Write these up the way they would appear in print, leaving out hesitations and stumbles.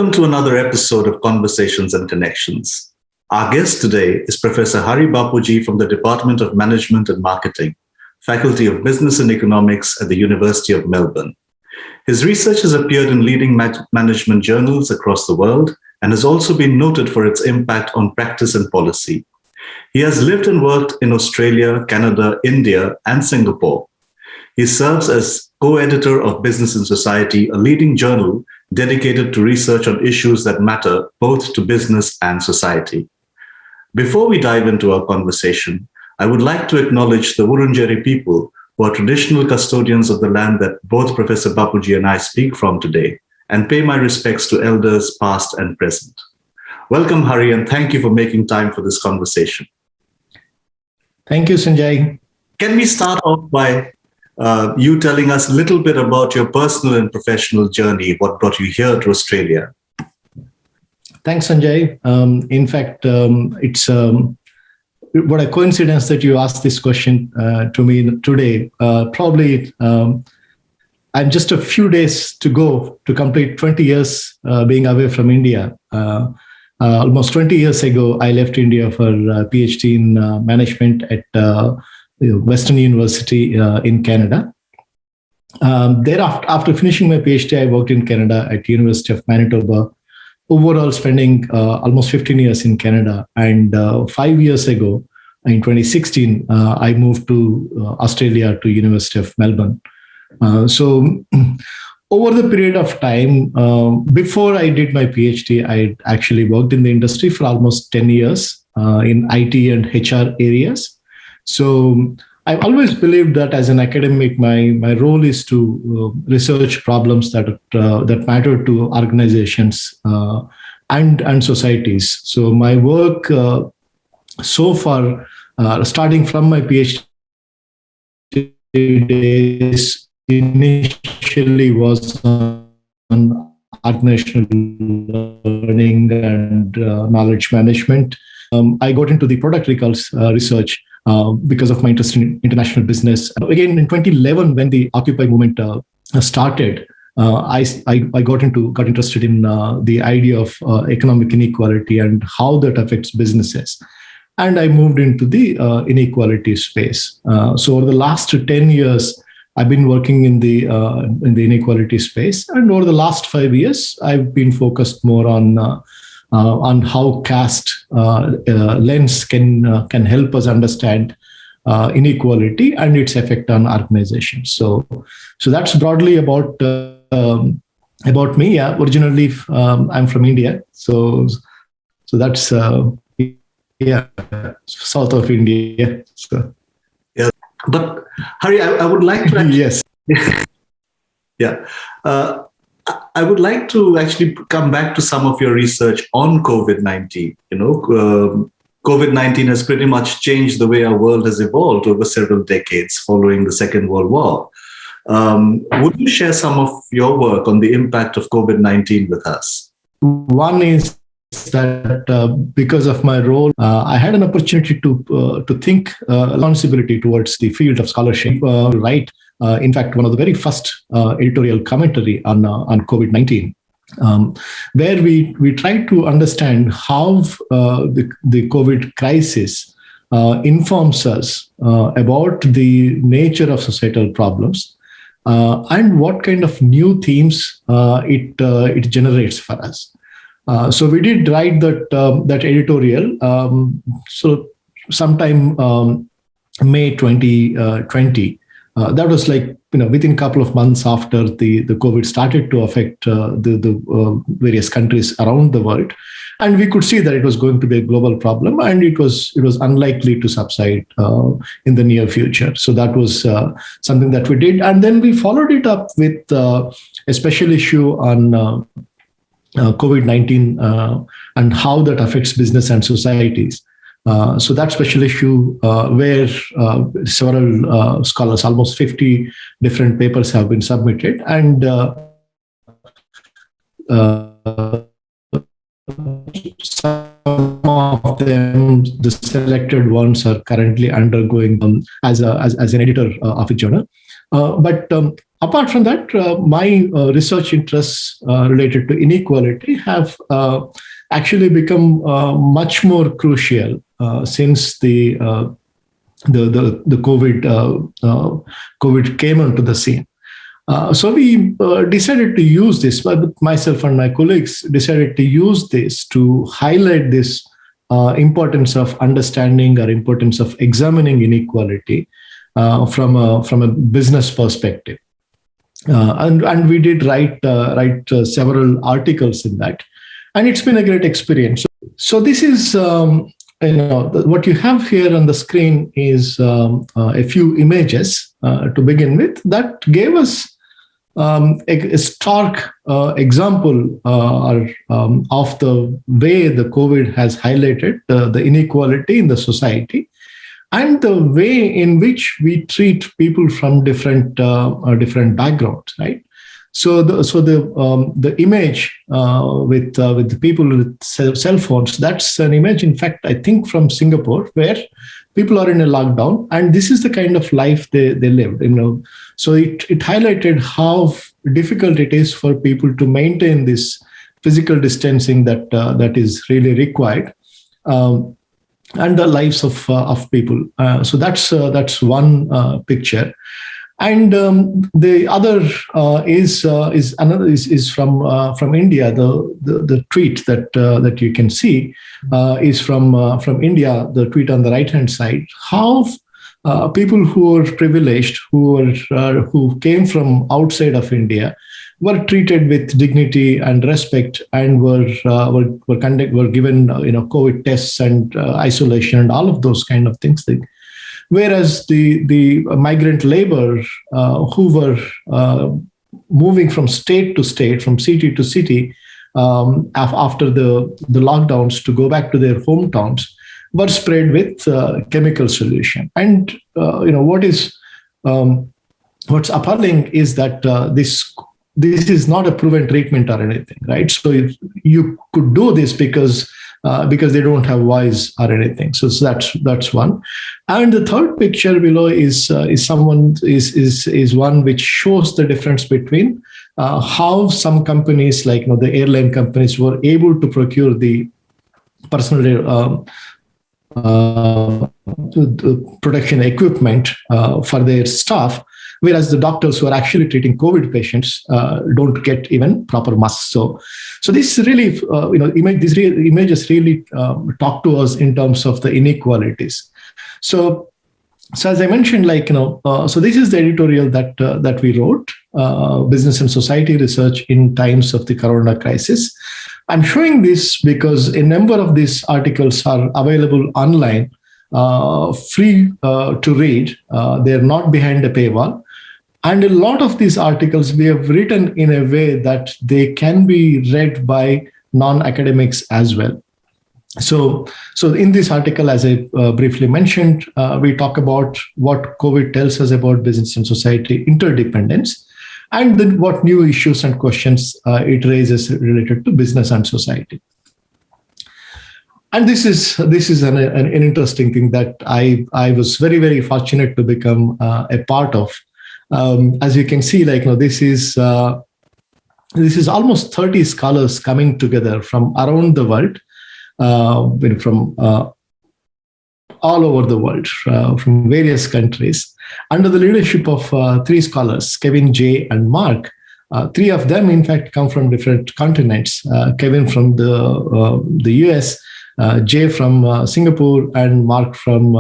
Welcome to another episode of Conversations and Connections. Our guest today is Professor Hari Bapuji from the Department of Management and Marketing, Faculty of Business and Economics at the University of Melbourne. His research has appeared in leading management journals across the world and has also been noted for its impact on practice and policy. He has lived and worked in Australia, Canada, India, and Singapore. He serves as co-editor of Business and Society, a leading journal dedicated to research on issues that matter both to business and society. Before we dive into our conversation, I would like to acknowledge the Wurundjeri people who are traditional custodians of the land that both Professor Bapuji and I speak from today, and pay my respects to elders past and present. Welcome, Hari, and thank you for making time for this conversation. Thank you, Sanjay. Can we start off by you telling us a little bit about your personal and professional journey, what brought you here to Australia? Thanks, Sanjay. In fact, it's what a coincidence that you asked this question to me today. Probably I'm just a few days to go to complete 20 years being away from India. Almost 20 years ago, I left India for a PhD in management at Western University in Canada. Thereafter, after finishing my PhD, I worked in Canada at University of Manitoba, overall spending almost 15 years in Canada. And 5 years ago, in 2016, I moved to Australia to University of Melbourne. So over the period of time, before I did my PhD, I actually worked in the industry for almost 10 years in IT and HR areas. So I've always believed that as an academic, my role is to research problems that matter to organizations and societies. So my work so far, starting from my PhD days, initially was on organizational learning and knowledge management. I got into the product recalls research because of my interest in international business. Again, in 2011, when the Occupy movement started, I got interested in the idea of economic inequality and how that affects businesses. And I moved into the inequality space. So over the last 10 years, I've been working in the inequality space. And over the last 5 years, I've been focused more on how caste lens can help us understand inequality and its effect on organizations. So that's broadly about me. Yeah, originally I'm from India, so that's south of India. So. Yeah, but Hari, I would like to actually, yes, yeah. I would like to actually come back to some of your research on COVID-19. COVID-19 has pretty much changed the way our world has evolved over several decades following the Second World War. Would you share some of your work on the impact of COVID-19 with us? One is that because of my role, I had an opportunity to think responsibility towards the field of scholarship, right? In fact, one of the very first editorial commentary on COVID-19, where we tried to understand how the COVID crisis informs us about the nature of societal problems and what kind of new themes it generates for us. So we did write that editorial. So sometime May 2020. That was within a couple of months after the COVID started to affect the various countries around the world, and we could see that it was going to be a global problem, and it was unlikely to subside in the near future. So that was something that we did, and then we followed it up with a special issue on COVID-19 and how that affects business and societies. So that special issue where several scholars, almost 50 different papers have been submitted, and some of them, the selected ones, are currently undergoing as an editor of a journal. But Apart from that, my research interests related to inequality have actually become much more crucial since the COVID came onto the scene. So we decided to use this, myself and my colleagues decided to use this to highlight this importance of understanding or importance of examining inequality from a business perspective. And we did write several articles in that, and it's been a great experience. So this is what you have here on the screen is a few images to begin with that gave us a stark example of the way the COVID has highlighted the inequality in the society and the way in which we treat people from different backgrounds, right? So the image with the people with cell phones, that's an image, in fact, I think from Singapore, where people are in a lockdown, and this is the kind of life they lived. So it highlighted how difficult it is for people to maintain this physical distancing that is really required, and the lives of people. So that's one picture. And the other is from India. The tweet that you can see is from India. The tweet on the right hand side. How people who are privileged, who came from outside of India, were treated with dignity and respect, and were given COVID tests and isolation and all of those kind of things. Whereas the migrant labor who were moving from state to state, from city to city, after the lockdowns to go back to their hometowns, were sprayed with chemical solution. And what's appalling is that this is not a proven treatment or anything, right? So you could do this because they don't have voice or anything. So that's one. And the third picture below is one which shows the difference between how some companies, like the airline companies, were able to procure the personal protection equipment for their staff, whereas the doctors who are actually treating COVID patients don't get even proper masks. So this really, these images really talk to us in terms of the inequalities. So as I mentioned, so this is the editorial that we wrote, Business and Society Research in Times of the Corona Crisis. I'm showing this because a number of these articles are available online, free to read. They're not behind a paywall. And a lot of these articles we have written in a way that they can be read by non-academics as well. So in this article, as I briefly mentioned, we talk about what COVID tells us about business and society interdependence, and then what new issues and questions it raises related to business and society. And this is an interesting thing that I was very, very fortunate to become a part of. As you can see, this is almost 30 scholars coming together from around the world, from all over the world, from various countries, under the leadership of three scholars, Kevin, Jay, and Mark. Three of them, in fact, come from different continents. Kevin from the US, Jay from Singapore, and Mark from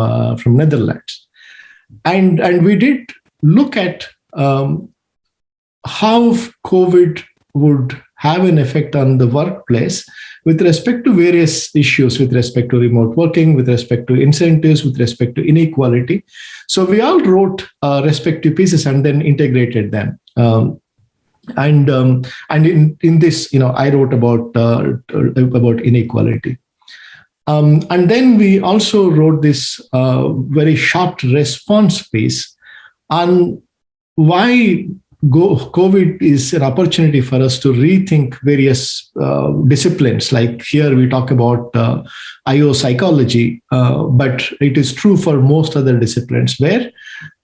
Netherlands. And we did look at how COVID would have an effect on the workplace with respect to various issues, with respect to remote working, with respect to incentives, with respect to inequality. So we all wrote respective pieces and then integrated them. And in this, I wrote about inequality. And then we also wrote this very short response piece on why COVID is an opportunity for us to rethink various disciplines. Like here we talk about IO psychology, but it is true for most other disciplines, where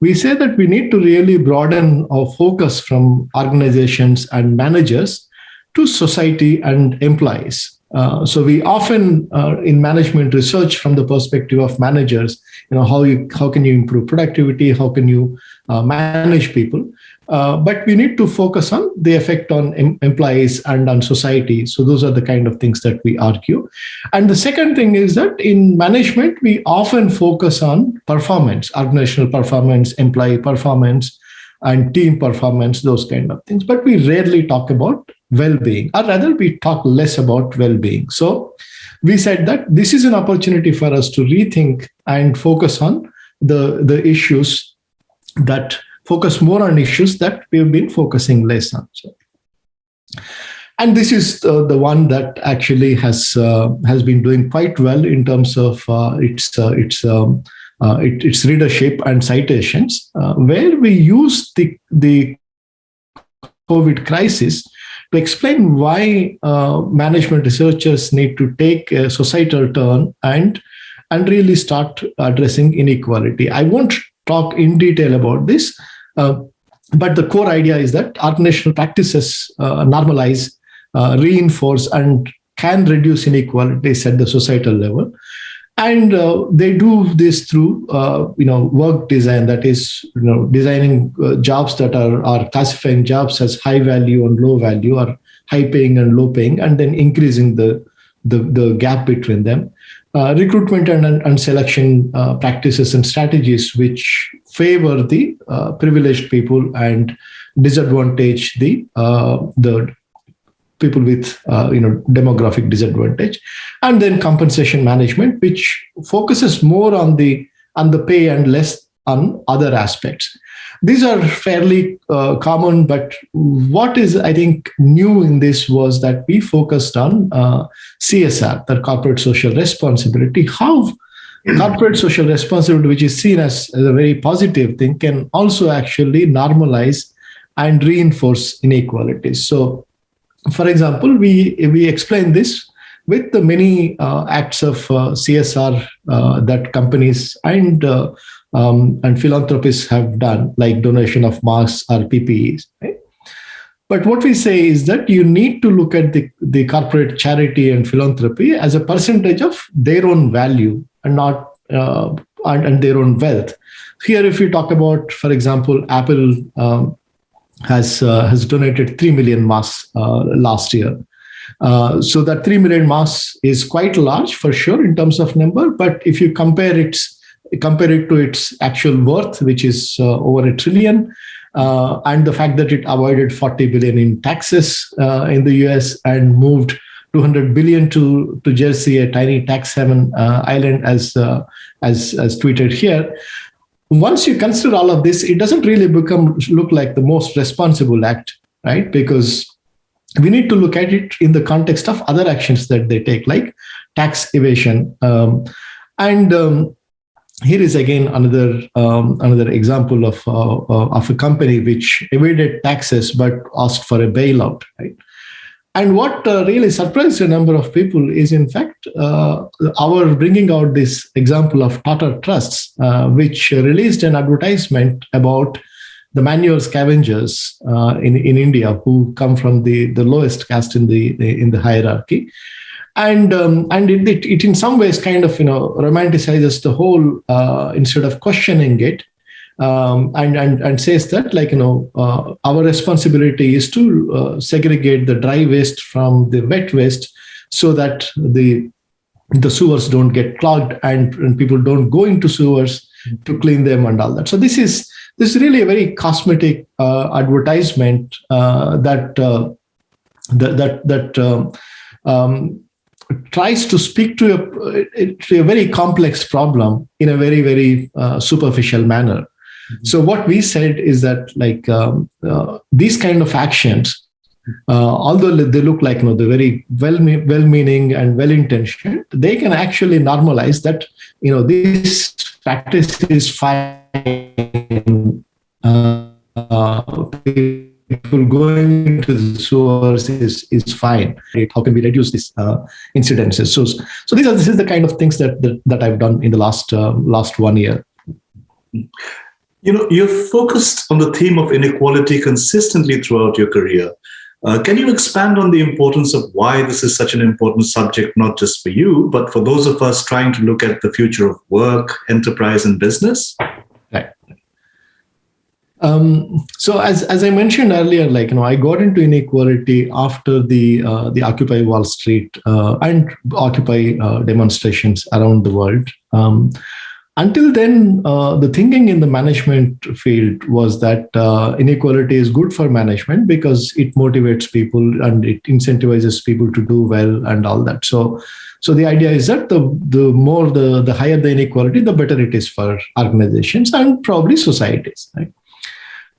we say that we need to really broaden our focus from organizations and managers to society and employees. So we often in management research from the perspective of managers, how can you improve productivity, how can you manage people, but we need to focus on the effect on employees and on society. So those are the kind of things that we argue. And the second thing is that in management we often focus on performance, organizational performance, employee performance, and team performance, those kind of things, but we rarely talk about well-being, or rather we talk less about well-being. So we said that this is an opportunity for us to rethink and focus on the issues that focus more on issues that we've been focusing less on. So, and this is the one that actually has been doing quite well in terms of its readership and citations, where we use the COVID crisis to explain why management researchers need to take a societal turn and really start addressing inequality. I won't talk in detail about this, but the core idea is that organizational practices normalize, reinforce, and can reduce inequalities at the societal level. And they do this through, work design, that is, designing jobs that are classifying jobs as high value and low value, or high paying and low paying, and then increasing the gap between them. Recruitment and selection practices and strategies which favor the privileged people and disadvantage the people with demographic disadvantage, and then compensation management, which focuses more on the pay and less on other aspects. These are fairly common, but what is, I think, new in this was that we focused on CSR, the corporate social responsibility, how corporate social responsibility, which is seen as a very positive thing, can also actually normalize and reinforce inequalities. So, for example, we explain this with the many acts of CSR that companies and philanthropists have done, like donation of masks or PPEs. Right? But what we say is that you need to look at the corporate charity and philanthropy as a percentage of their own value and not and their own wealth. Here, if you talk about, for example, Apple has donated 3 million masks last year. So that 3 million masks is quite large for sure in terms of number, but if you compare it to its actual worth, which is over $1 trillion, and the fact that it avoided 40 billion in taxes in the US and moved 200 billion to Jersey, a tiny tax haven island, as tweeted here. Once you consider all of this, it doesn't really look like the most responsible act, right? Because we need to look at it in the context of other actions that they take, like tax evasion. Here is again another example of a company which evaded taxes but asked for a bailout, right? And what really surprised a number of people is, in fact, our bringing out this example of Tata Trusts, which released an advertisement about the manual scavengers in India who come from the lowest caste in the hierarchy. And it in some ways kind of romanticizes the whole instead of questioning it, and says that, like, our responsibility is to segregate the dry waste from the wet waste so that the sewers don't get clogged and people don't go into sewers to clean them and all that. So this is really a very cosmetic advertisement that tries to speak to a very complex problem in a very, very superficial manner. Mm-hmm. So what we said is that, like, these kind of actions, although they look like they're very well-meaning and well-intentioned, they can actually normalize that this practice is fine. people going to the sewers is fine. How can we reduce these incidences? So this is the kind of things that I've done in the last 1 year. You've focused on the theme of inequality consistently throughout your career. Can you expand on the importance of why this is such an important subject, not just for you, but for those of us trying to look at the future of work, enterprise, and business? Right. So as I mentioned earlier, I got into inequality after the Occupy Wall Street and Occupy demonstrations around the world. Until then, the thinking in the management field was that inequality is good for management because it motivates people and it incentivizes people to do well and all that. So the idea is that the higher the inequality, the better it is for organizations and probably societies, right?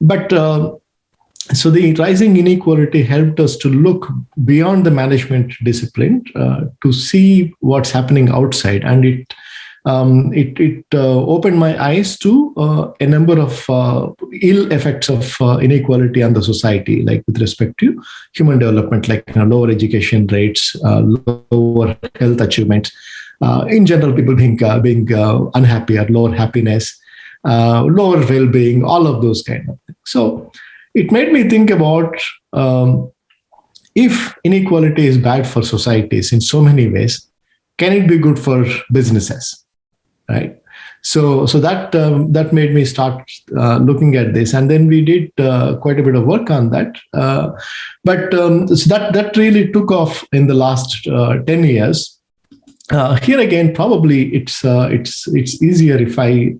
But so the rising inequality helped us to look beyond the management discipline to see what's happening outside, and it opened my eyes to a number of ill effects of inequality on the society, like with respect to human development, like lower education rates, lower health achievements, in general, people being unhappy or lower happiness, lower well-being, all of those kind of things. So it made me think about if inequality is bad for societies in so many ways, can it be good for businesses? Right. So that made me start looking at this, and then we did quite a bit of work on that. But so that really took off in the last 10 years. Here again, probably it's easier if I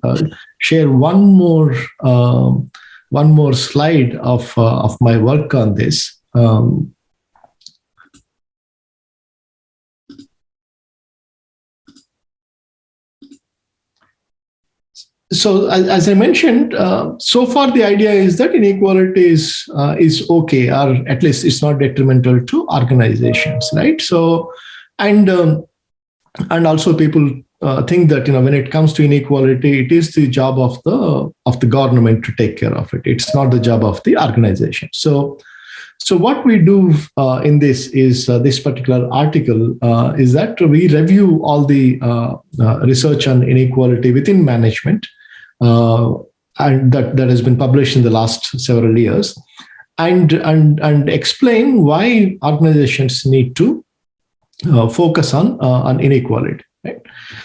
share one more slide of my work on this. So as I mentioned, so far the idea is that inequality is okay, or at least it's not detrimental to organizations, right? So and also people think that when it comes to inequality, it is the job of the government to take care of it. It's not the job of the organization. So what we do in this is this particular article is that we review all the research on inequality within management, and that has been published in the last several years, and explain why organizations need to focus on inequality. Right?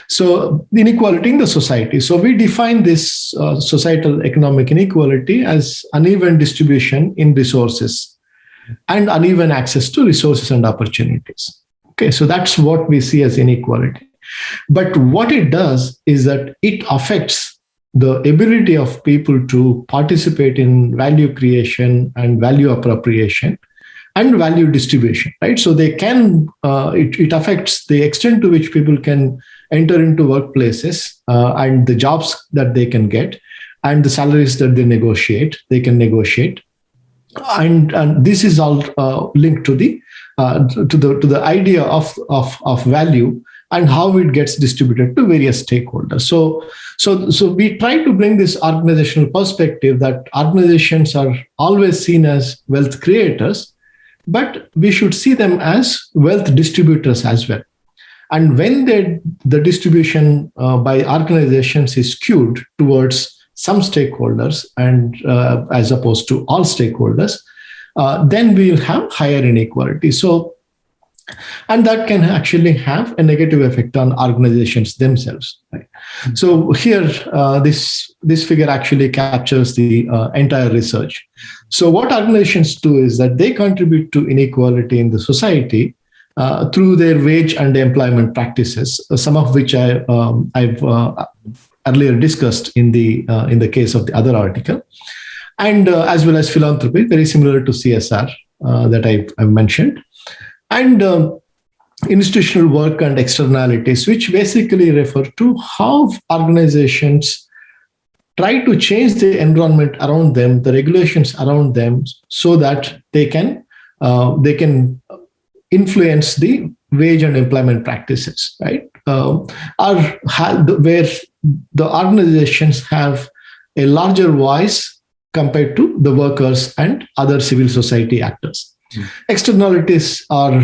So inequality in the society. So we define this societal economic inequality as uneven distribution in resources and uneven access to resources and opportunities. Okay, so that's what we see as inequality. But what it does is that it affects the ability of people to participate in value creation and value appropriation and value distribution, right? So they can, it affects the extent to which people can enter into workplaces and the jobs that they can get and the salaries that they can negotiate. And this is all linked to the idea of value and how it gets distributed to various stakeholders. So we try to bring this organizational perspective that organizations are always seen as wealth creators, but we should see them as wealth distributors as well. And when the distribution by organizations is skewed towards some stakeholders and as opposed to all stakeholders, then we'll have higher inequality. And that can actually have a negative effect on organizations themselves. Right? So here, this figure actually captures the entire research. So what organizations do is that they contribute to inequality in the society through their wage and employment practices, some of which I've earlier discussed in the case of the other article, and as well as philanthropy, very similar to CSR that I've mentioned. And institutional work and externalities, which basically refer to how organizations try to change the environment around them, the regulations around them, so that they can influence the wage and employment practices, right? Where the organizations have a larger voice compared to the workers and other civil society actors. Externalities are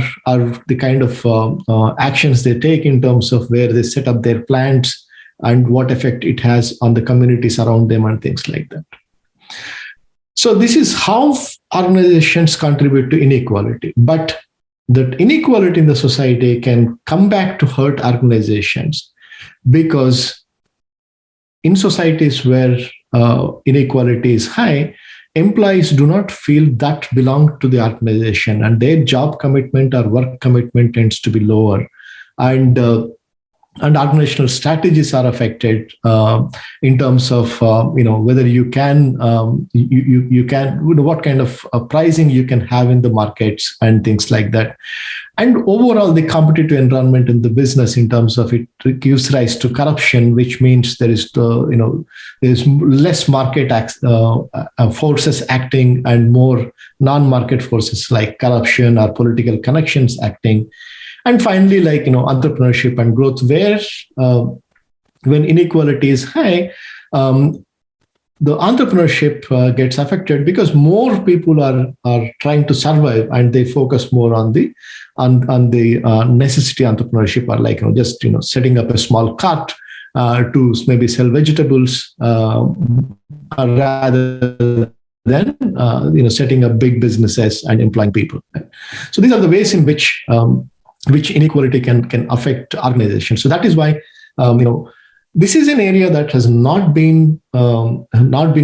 the kind of actions they take in terms of where they set up their plants and what effect it has on the communities around them and things like that. So this is how organizations contribute to inequality. But that inequality in the society can come back to hurt organizations, because in societies where inequality is high, employees do not feel that belong to the organization, and their job commitment or work commitment tends to be lower. And organizational strategies are affected in terms of whether you can what kind of pricing you can have in the markets and things like that. And overall, the competitive environment in the business, in terms of it gives rise to corruption, which means there is there's less market forces acting and more non-market forces like corruption or political connections acting. And finally, entrepreneurship and growth, where when inequality is high, the entrepreneurship gets affected because more people are trying to survive, and they focus more on the necessity entrepreneurship, or just setting up a small cart to maybe sell vegetables rather than setting up big businesses and employing people. So these are the ways in which inequality can affect organizations. So that is why this is an area that has not been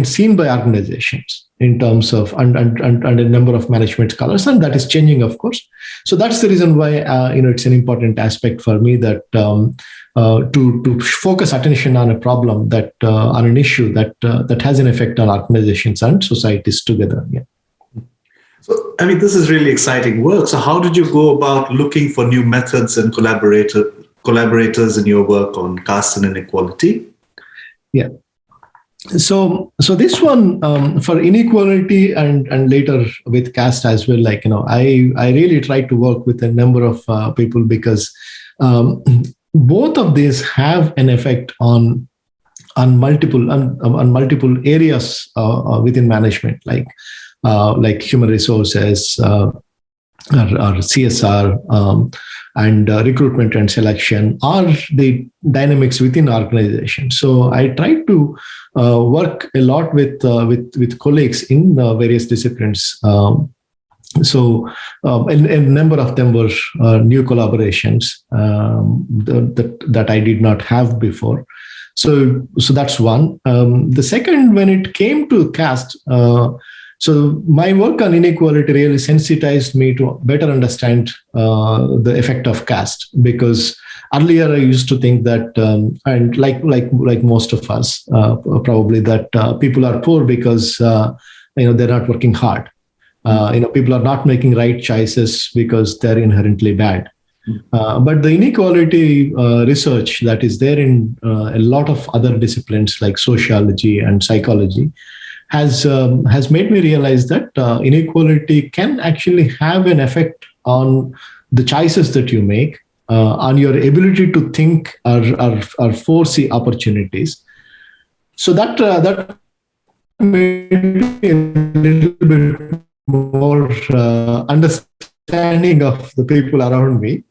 seen by organizations in terms of and a number of management scholars, and that is changing, of course. So that's the reason why it's an important aspect for me that to focus attention on a problem that on an issue that has an effect on organizations and societies together. Yeah. So, this is really exciting work. So how did you go about looking for new methods and collaborators in your work on caste and inequality? Yeah. So this one for inequality and later with caste as well, I really tried to work with a number of people, because both of these have an effect on multiple areas within management, like human resources or CSR and recruitment and selection, or the dynamics within organizations. So I tried to work a lot with colleagues in various disciplines. So a number of them were new collaborations that I did not have before. So that's one. The second, when it came to caste, so my work on inequality really sensitized me to better understand the effect of caste, because earlier I used to think that, and like most of us, probably, that people are poor because they're not working hard. People are not making right choices because they're inherently bad. But the inequality research that is there in a lot of other disciplines like sociology and psychology has made me realize that inequality can actually have an effect on the choices that you make, on your ability to think or foresee opportunities. So that made me a little bit more understanding of the people around me.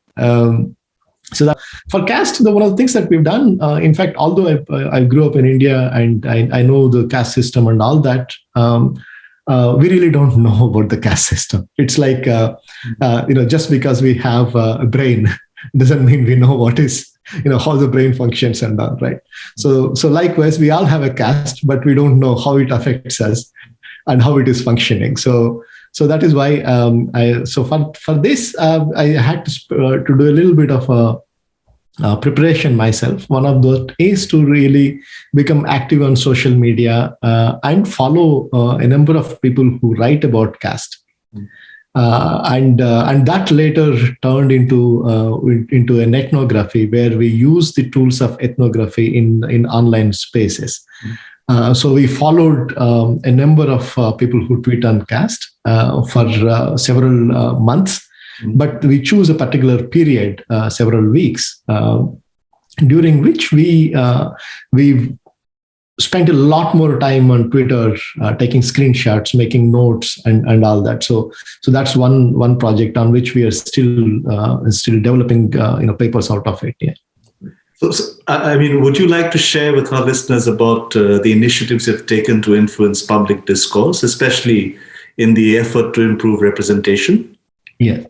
So that for caste, one of the things that we've done, in fact, although I grew up in India and I know the caste system and all that, we really don't know about the caste system. It's like, just because we have a brain doesn't mean we know what is, how the brain functions and all, right? So likewise, we all have a caste, but we don't know how it affects us and how it is functioning. So that is why for this, I had to do a little bit of a preparation myself. One of those is to really become active on social media and follow a number of people who write about caste. And that later turned into an ethnography, where we use the tools of ethnography in online spaces. So we followed a number of people who tweet on caste for several months, but we choose a particular period, several weeks, during which we spent a lot more time on Twitter, taking screenshots, making notes, and all that. So that's one project on which we are still developing papers out of it. Yeah. So, I mean, would you like to share with our listeners about the initiatives you've taken to influence public discourse, especially in the effort to improve representation? Yeah.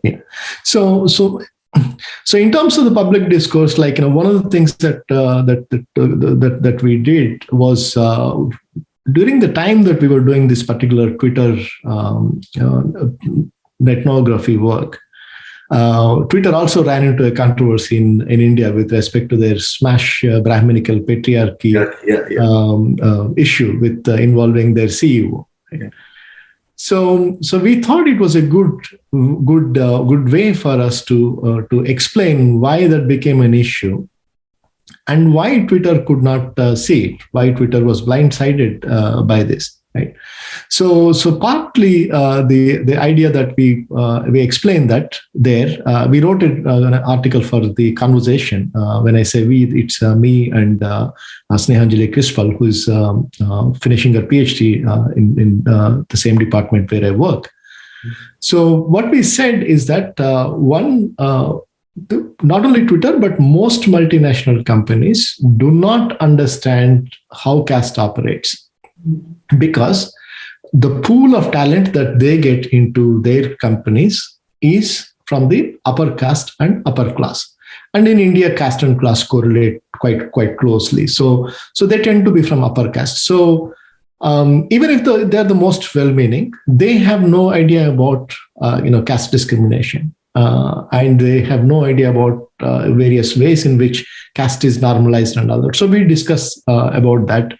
So in terms of the public discourse, one of the things that we did was during the time that we were doing this particular Twitter ethnography work. Twitter also ran into a controversy in India with respect to their smash Brahminical patriarchy issue with involving their CEO. Yeah. So we thought it was a good way for us to explain why that became an issue and why Twitter could not see it, why Twitter was blindsided by this. Right. So partly the idea that we explained that there, we wrote an article for the conversation. When I say we, it's me and Snehanjali Krispal, who is finishing her PhD in the same department where I work. So what we said is that not only Twitter, but most multinational companies do not understand how caste operates. Because the pool of talent that they get into their companies is from the upper caste and upper class. And in India, caste and class correlate quite closely. So they tend to be from upper caste. So even if they're the most well-meaning, they have no idea about caste discrimination. And they have no idea about various ways in which caste is normalized and all that. So we discuss about that,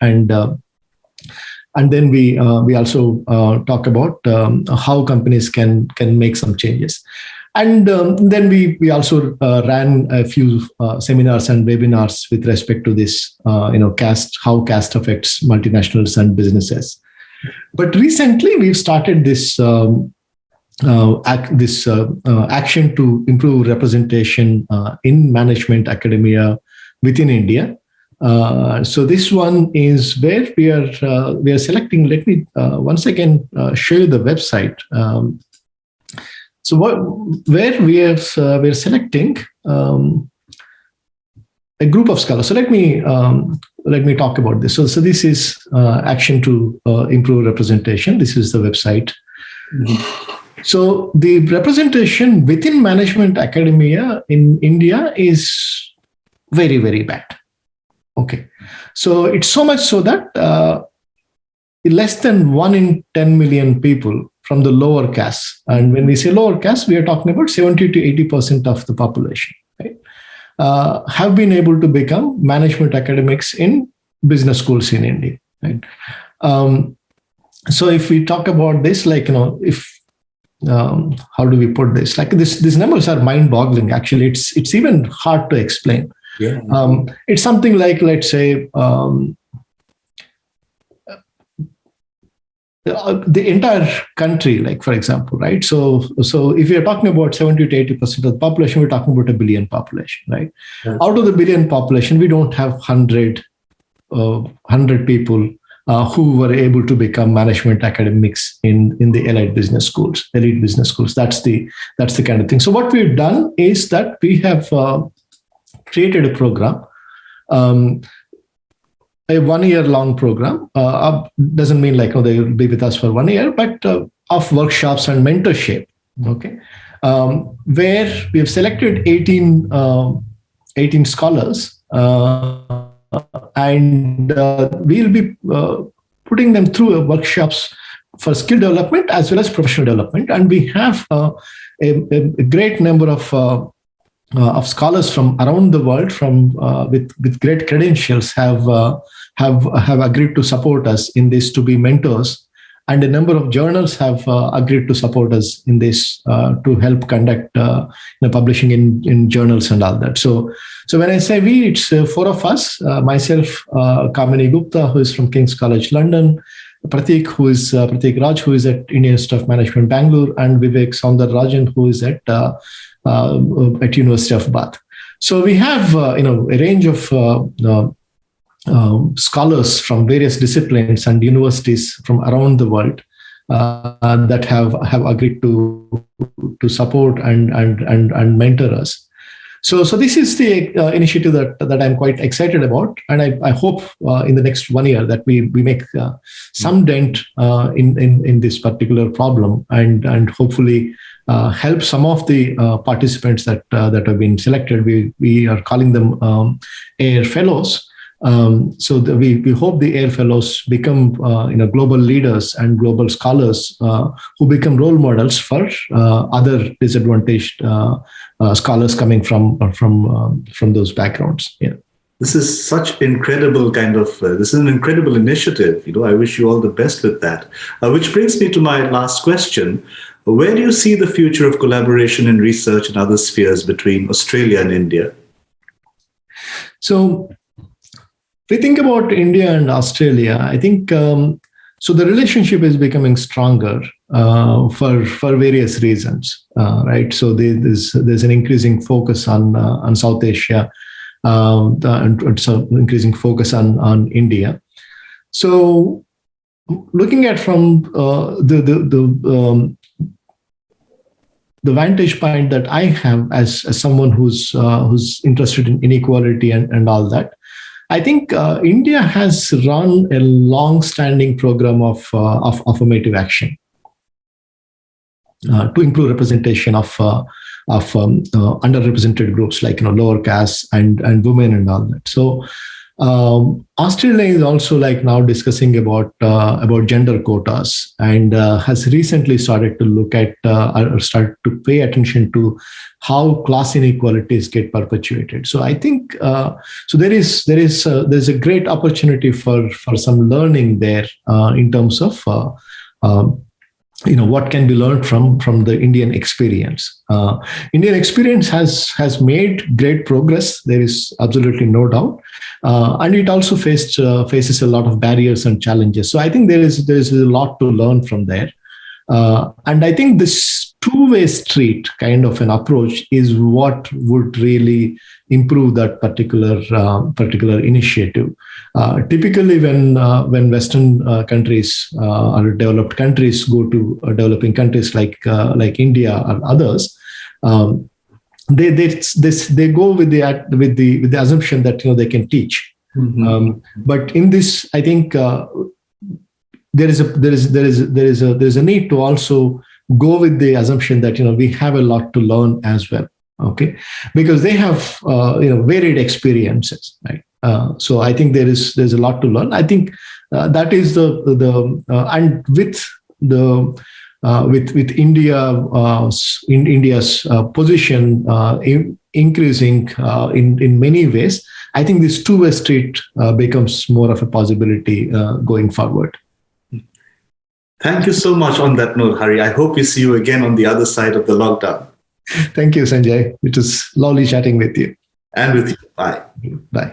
and then we also talk about how companies can make some changes. And then we also ran a few seminars and webinars with respect to this, caste, how caste affects multinationals and businesses. But recently we've started this action to improve representation in management academia within India. So this one is where we are selecting. Let me once again show you the website. Where we're selecting a group of scholars. So let me talk about this. So this is action to improve representation. This is the website. Mm-hmm. So the representation within management academia in India is very, very bad. Okay, so it's so much so that less than 1 in 10 million people from the lower caste, and when we say lower caste, we are talking about 70 to 80% of the population, right, have been able to become management academics in business schools in India. Right. So if we talk about this, how do we put this? These numbers are mind-boggling. Actually, it's even hard to explain. Yeah. It's something like, let's say, the entire country, like, for example, right? So if you're talking about 70 to 80% of the population, we're talking about a billion population, right? Yeah. Out of the billion population, we don't have 100 people who were able to become management academics in the elite business schools. That's the kind of thing. So what we've done is that we have created a program, a 1 year long program. Doesn't mean they will be with us for 1 year, but of workshops and mentorship. Okay, where we have selected 18 scholars, and we'll be putting them through workshops for skill development as well as professional development. And we have a great number of scholars from around the world, with great credentials, have agreed to support us in this, to be mentors, and a number of journals have agreed to support us in this to help conduct publishing in journals and all that. So when I say we, it's 4 of us: myself, Kamini Gupta, who is from King's College London, Pratik Raj, who is at Indian Institute of Management Bangalore, and Vivek Soundararajan, who is at University of Bath. So we have a range of scholars from various disciplines and universities from around the world that have agreed to support and mentor us. So this is the initiative that I'm quite excited about, and I hope in the next 1 year that we make some dent in this particular problem, and hopefully help some of the participants that have been selected. We are calling them AIR Fellows. So we hope the AIR Fellows become global leaders and global scholars who become role models for other disadvantaged scholars coming from those backgrounds. Yeah. This is such incredible this is an incredible initiative. I wish you all the best with that. Which brings me to my last question. Where do you see the future of collaboration in research and other spheres between Australia and India? So if we think about India and Australia, I think so the relationship is becoming stronger for various reasons, right? So there's an increasing focus on South Asia, and so increasing focus on India. So looking at from the vantage point that I have as someone who's interested in inequality and all that, I think India has run a long-standing program of affirmative action to improve representation of underrepresented groups like lower castes and women and all that. So Australia is also now discussing about gender quotas, and has recently started to look at or start to pay attention to how class inequalities get perpetuated. So I think so there's a great opportunity for some learning there in terms of what can be learned from the Indian experience. Indian experience has made great progress. There is absolutely no doubt, and it also faces a lot of barriers and challenges. So I think there is a lot to learn from there, and I think this two-way street kind of an approach is what would really improve that particular initiative. Typically, when Western countries or developed countries go to developing countries like India or others, they go with the assumption that they can teach. Mm-hmm. But in this, I think there is a need to also go with the assumption that we have a lot to learn as well. Okay, because they have varied experiences, right? So I think there's a lot to learn. I think that is the and with India's position increasing in many ways, I think this two-way street becomes more of a possibility going forward. Thank you so much on that note, Hari. I hope we see you again on the other side of the lockdown. Thank you, Sanjay. It was lovely chatting with you. And with you. Bye. Bye.